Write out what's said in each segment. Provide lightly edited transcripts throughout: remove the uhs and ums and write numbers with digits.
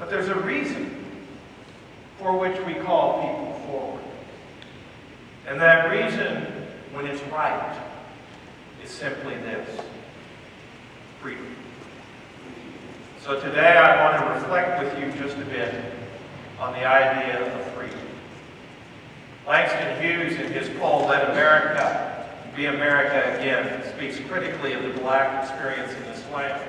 But there's a reason for which we call people forward. And that reason, when it's right, is simply this: freedom. So today I want to reflect with you just a bit on the idea of freedom. Langston Hughes, in his poem, Let America Be America Again, speaks critically of the black experience in this land.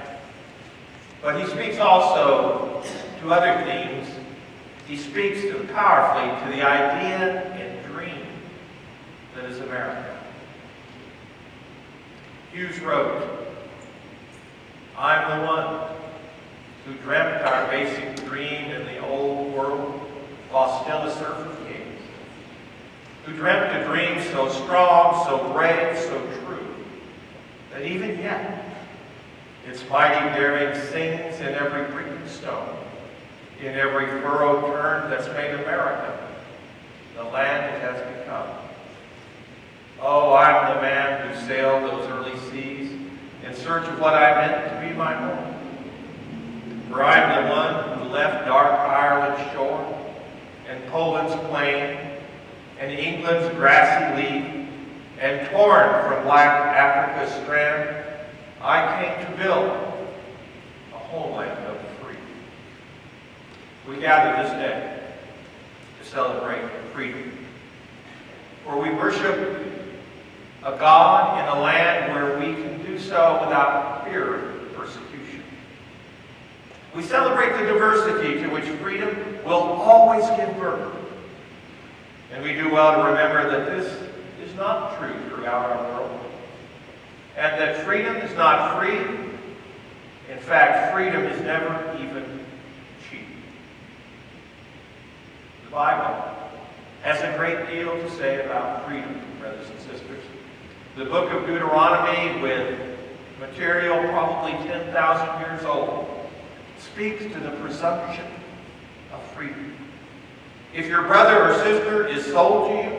But he speaks also to other themes. He speaks powerfully to the idea and dream that is America. Hughes wrote, "I'm the one who dreamt our basic dream in the old world while still a serf of kings, who dreamt a dream so strong, so brave, so true, that even yet its mighty daring sings in every creaking stone, in every furrow turned that's made America the land it has become. Oh, I'm the man who sailed those early seas in search of what I meant to be my home. For I'm the one who left dark Ireland's shore, and Poland's plain, and England's grassy leaf, and torn from black Africa's strand, I came to build a homeland of the free." We gather this day to celebrate freedom, for we worship a God in a land where we can do so without fear of persecution. We celebrate the diversity to which freedom will always give birth. And we do well to remember that this is not true throughout our world, and that freedom is not free. In fact, freedom is never even cheap. The Bible has a great deal to say about freedom, brothers and sisters. The book of Deuteronomy, with material probably 10,000 years old, speaks to the presumption of freedom. If your brother or sister is sold to you,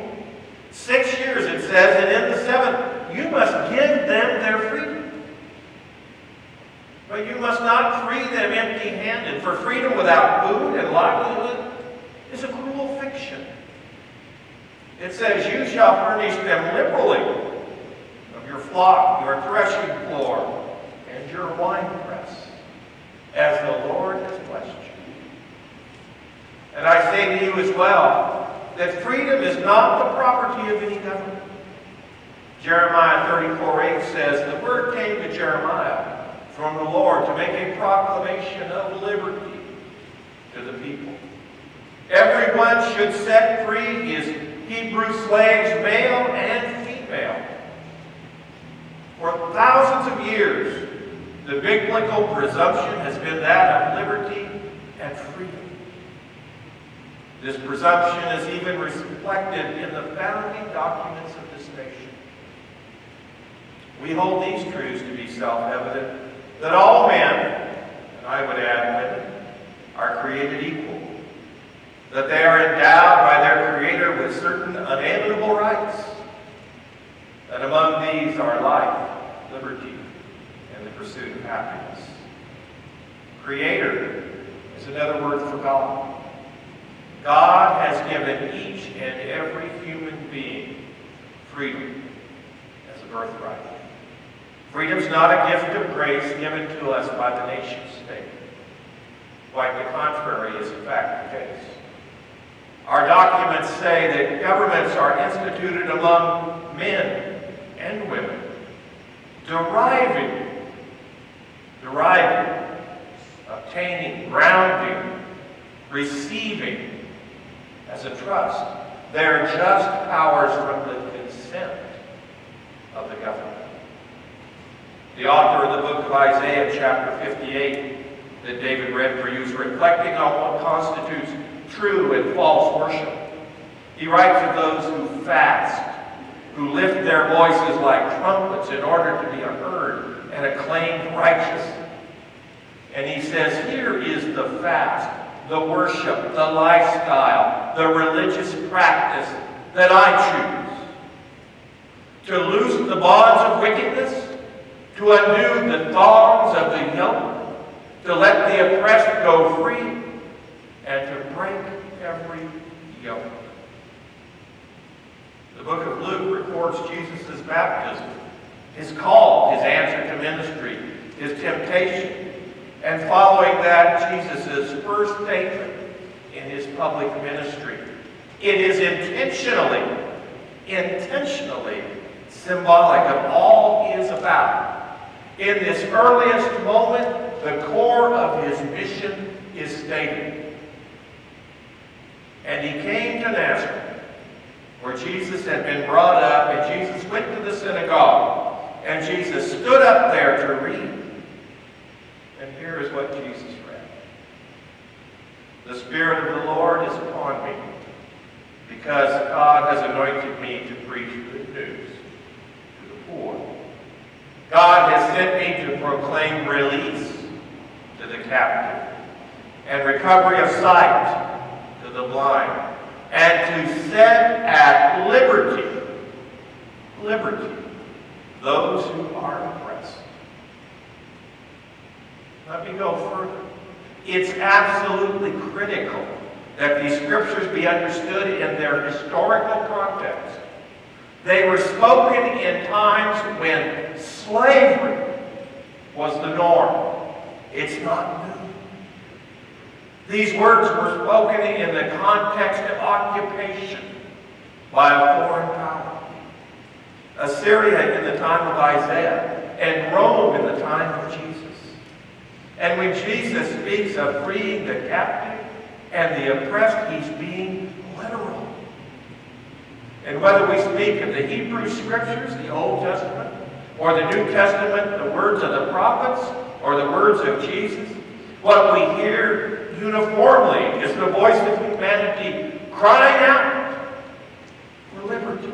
6 years it says, and in the seventh, you must give them their freedom. But you must not free them empty-handed, for freedom without food and livelihood is a cruel fiction. It says, you shall furnish them liberally of your flock, your threshing floor, and your winepress, as the Lord has blessed you. And I say to you as well, that freedom is not the property of any government. Jeremiah 34:8 says, the word came to Jeremiah from the Lord to make a proclamation of liberty to the people. Everyone should set free his Hebrew slaves, male and female. For thousands of years, the biblical presumption has been that of liberty and freedom. This presumption is even reflected in the founding documents of this nation. We hold these truths to be self-evident, that all men, and I would add women, are created equal, that they are endowed by their Creator with certain unalienable rights, that among these are life, liberty, and the pursuit of happiness. Creator is another word for God. God has given each and every human being freedom as a birthright. Freedom is not a gift of grace given to us by the nation state. Quite the contrary is in fact the case. Our documents say that governments are instituted among men and women, deriving, obtaining, grounding, receiving as a trust their just powers from the consent of the government. The author of the book of Isaiah, chapter 58, that David read for you, is reflecting on what constitutes true and false worship. He writes of those who fast, who lift their voices like trumpets in order to be heard and acclaimed righteous. And he says, here is the fast, the worship, the lifestyle, the religious practice that I choose. To loose the bonds of wickedness, to undo the thongs of the yoke, to let the oppressed go free, and to break every yoke. The book of Luke records Jesus' baptism, his call, his answer to ministry, his temptation, and following that, Jesus' first statement in his public ministry. It is intentionally symbolic of all he is about. In this earliest moment, the core of his mission is stated. And he came to Nazareth, where Jesus had been brought up, and Jesus went to the synagogue, and Jesus stood up there to read. And here is what Jesus read. The Spirit of the Lord is upon me, because God has anointed me to preach good news to the poor. God has sent me to proclaim release to the captive, and recovery of sight to the blind, and to set at liberty those who are oppressed. Let me go further. It's absolutely critical that these scriptures be understood in their historical context. They were spoken in times when slavery was the norm. It's not new. These words were spoken in the context of occupation by a foreign power. Assyria in the time of Isaiah, and Rome in the time of Jesus. And when Jesus speaks of freeing the captive and the oppressed, he's being literal. And whether we speak of the Hebrew Scriptures, the Old Testament, or the New Testament, the words of the prophets, or the words of Jesus, what we hear uniformly is the voice of humanity crying out for liberty,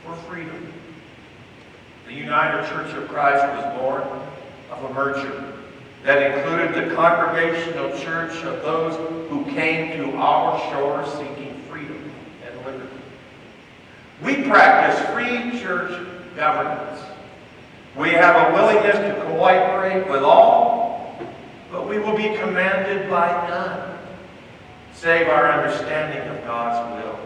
for freedom. The United Church of Christ was born of a merger that included the congregational church of those who came to our shore seeking freedom and liberty. We practice free church governance. We have a willingness to cooperate with all, but we will be commanded by none, save our understanding of God's will.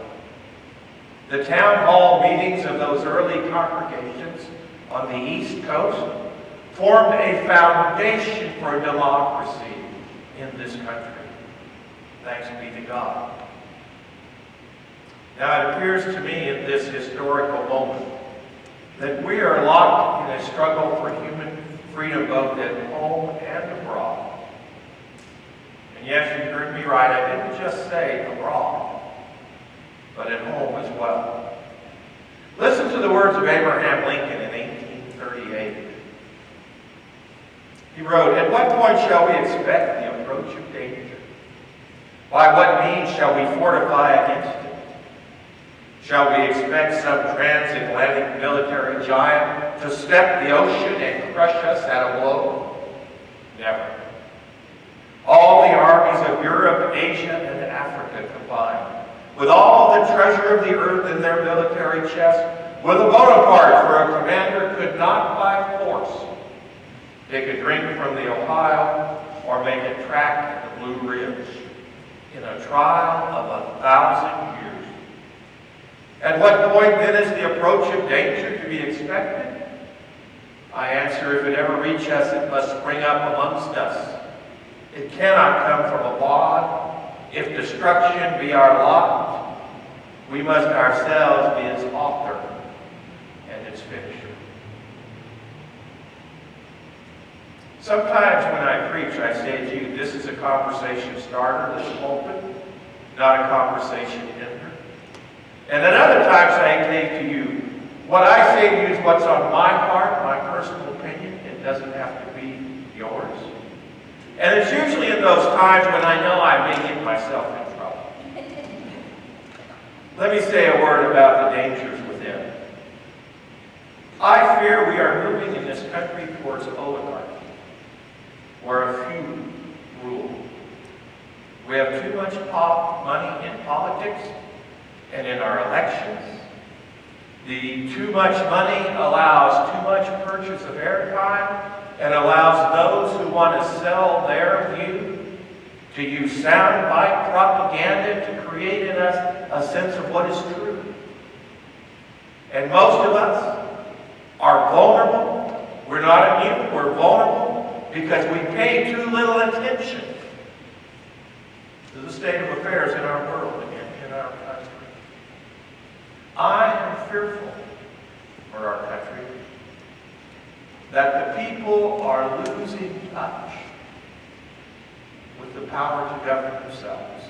The town hall meetings of those early congregations on the East Coast formed a foundation for democracy in this country. Thanks be to God. Now, it appears to me in this historical moment that we are locked in a struggle for human freedom both at home and abroad. And yes, you heard me right, I didn't just say abroad, but at home as well. Listen to the words of Abraham Lincoln in 1838. He wrote, "At what point shall we expect the approach of danger? By what means shall we fortify against it? Shall we expect some transatlantic military giant to step the ocean and crush us at a blow? Never. All the armies of Europe, Asia, and Africa combined, with all the treasure of the earth in their military chest, with a Bonaparte for a commander, could not by force take a drink from the Ohio or make a track at the Blue Ridge in a trial of 1,000 years. At what point then is the approach of danger to be expected? I answer, if it ever reach us, it must spring up amongst us. It cannot come from abroad. If destruction be our lot, we must ourselves be its author and its finisher." Sometimes when I preach, I say to you, this is a conversation starter, this pulpit, not a conversation ender. And at other times I say to you, what I say to you is what's on my heart, my personal opinion. It doesn't have to be yours. And it's usually in those times when I know I may get myself in trouble. Let me say a word about the dangers within. I fear we are moving in this country towards oligarchy, where a few rule. We have too much money in politics and in our elections. The too much money allows too much purchase of airtime and allows those who want to sell their view to use soundbite propaganda to create in us a sense of what is true. And most of us are vulnerable. We're not immune, we're vulnerable because we pay too little attention to the state of affairs in our world and in our country. I am fearful for our country that the people are losing touch with the power to govern themselves.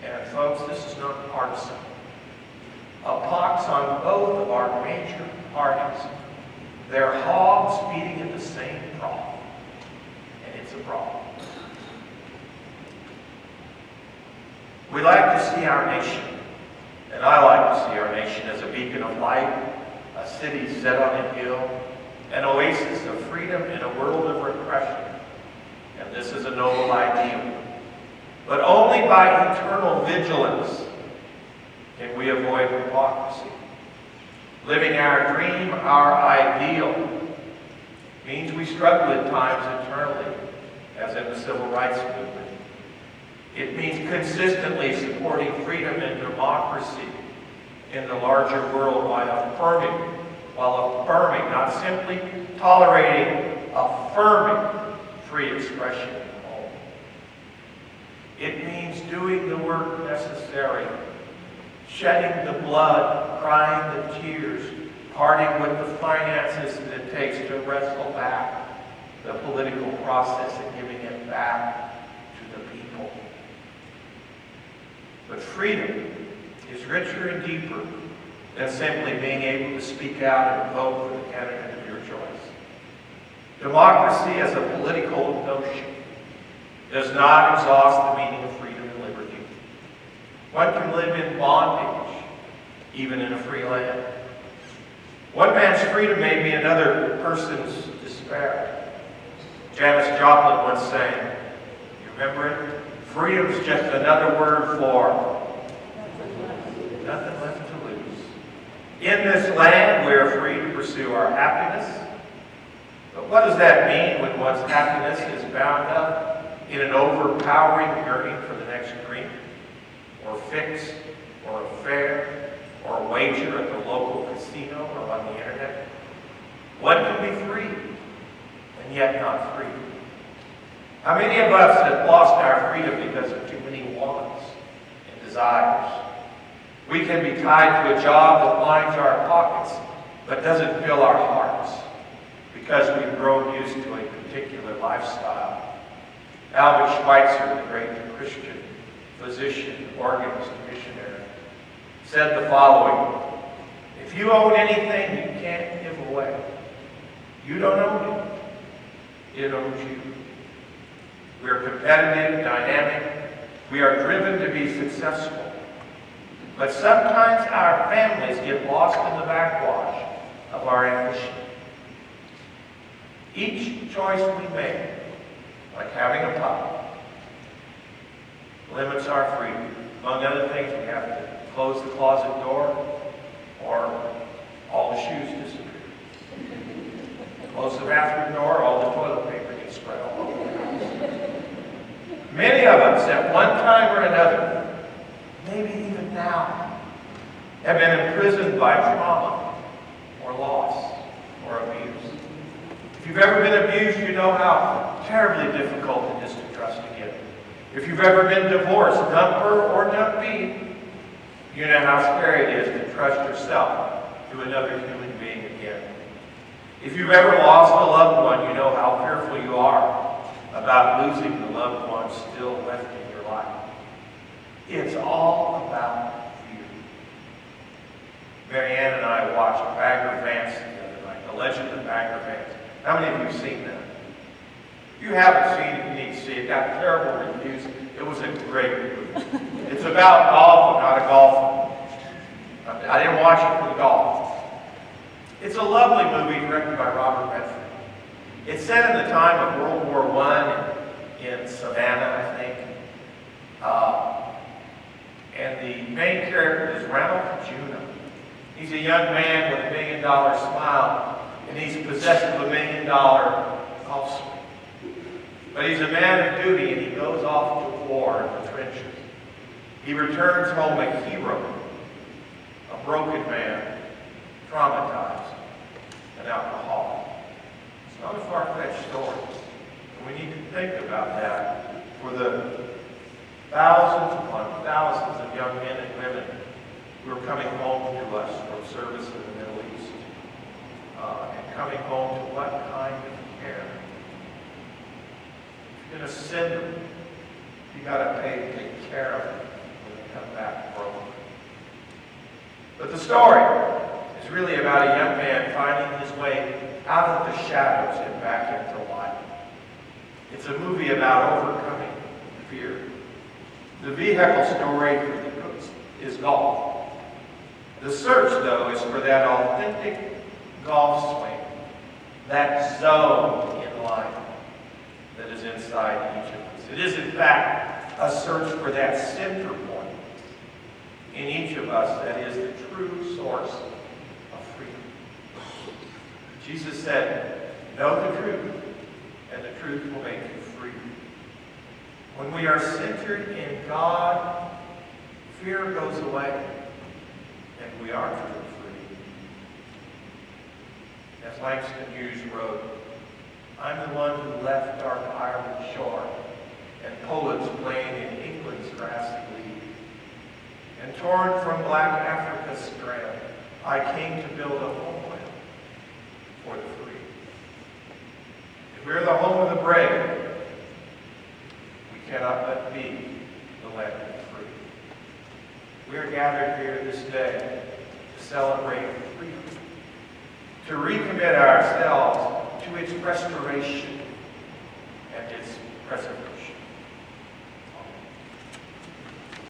And folks, this is not partisan. A pox on both of our major parties. They're hogs feeding at the same trough. And it's a problem. We like to see our nation, and I like to see our nation as a beacon of light, a city set on a hill, an oasis of freedom in a world of repression. And this is a noble ideal. But only by eternal vigilance can we avoid hypocrisy. Living our dream, our ideal, means we struggle at times internally, as in the civil rights movement. It means consistently supporting freedom and democracy in the larger world while affirming, not simply tolerating, affirming free expression in the home. It means doing the work necessary, shedding the blood, crying the tears, parting with the finances that it takes to wrestle back the political process and giving it back to the people. But freedom is richer and deeper than simply being able to speak out and vote for the candidate of your choice. Democracy as a political notion does not exhaust the meaning of freedom and liberty. One can live in bondage, even in a free land. One man's freedom may be another person's despair. Janis Joplin once sang, you remember it? Freedom's just another word for nothing left to lose. In this land, we are free to pursue our happiness. But what does that mean when one's happiness is bound up in an overpowering yearning for the next drink, or fix, or affair, or wager at the local casino or on the internet? One can be free, and yet not free. How many of us have lost our freedom because of too many wants and desires? We can be tied to a job that lines our pockets but doesn't fill our hearts because we've grown used to a particular lifestyle. Albert Schweitzer, the great Christian physician, organist, missionary, said the following, if you own anything you can't give away, you don't own it. It owns you. We are competitive, dynamic. We are driven to be successful. But sometimes our families get lost in the backwash of our ambition. Each choice we make, like having a pup, limits our freedom. Among other things, we have to close the closet door or all the shoes disappear. Close the bathroom door, all the toilet paper gets spread all over the house. Many of us, at one time or another, maybe even now, have been imprisoned by trauma or loss or abuse. If you've ever been abused, you know how terribly difficult it is to trust again. If you've ever been divorced, dumper or dumpy, you know how scary it is to trust yourself to another human being again. If you've ever lost a loved one, you know how fearful you are about losing the loved one still left in your life. It's all about fear. Mary Ann and I watched Bagger Vance the other night, The Legend of Bagger Vance. How many of you have seen that? If you haven't seen it, you need to see it. It got terrible reviews. It was a great movie. It's about golf, not a golfer. I didn't watch it for the golf. It's a lovely movie directed by Robert Redford. It's set in the time of World War I in Savannah, I think. And the main character is Ronald Juno. He's a young man with $1 million smile, and he's possessed of $1 million golf swing. But he's a man of duty, and he goes in the trenches. He returns home a hero, a broken man, traumatized, an alcoholic. It's not a far-fetched story. And we need to think about that for the thousands upon thousands of young men and women who are coming home to us from service in the Middle East. And coming home to what kind of care? If you're going to send them, you got to pay to take care of them when they come back broken. But the story is really about a young man finding his way out of the shadows and back into light. It's a movie about overcoming fear. The vehicle story for the books is golf. The search, though, is for that authentic golf swing, that zone in life that is inside each of us. It is, in fact, a search for that center point in each of us that is the true source of freedom. Jesus said, know the truth, and the truth will make you free. When we are centered in God, fear goes away, and we are truly free. As Langston Hughes wrote, I'm the one who left dark Ireland's shore and Poland's plain in England's grassy lead. And torn from black Africa's strand, I came to build a homeland for the free. If we're the home of the brave, we cannot but be the land of the free. We are gathered here this day to celebrate freedom, to recommit ourselves to its restoration and its preservation.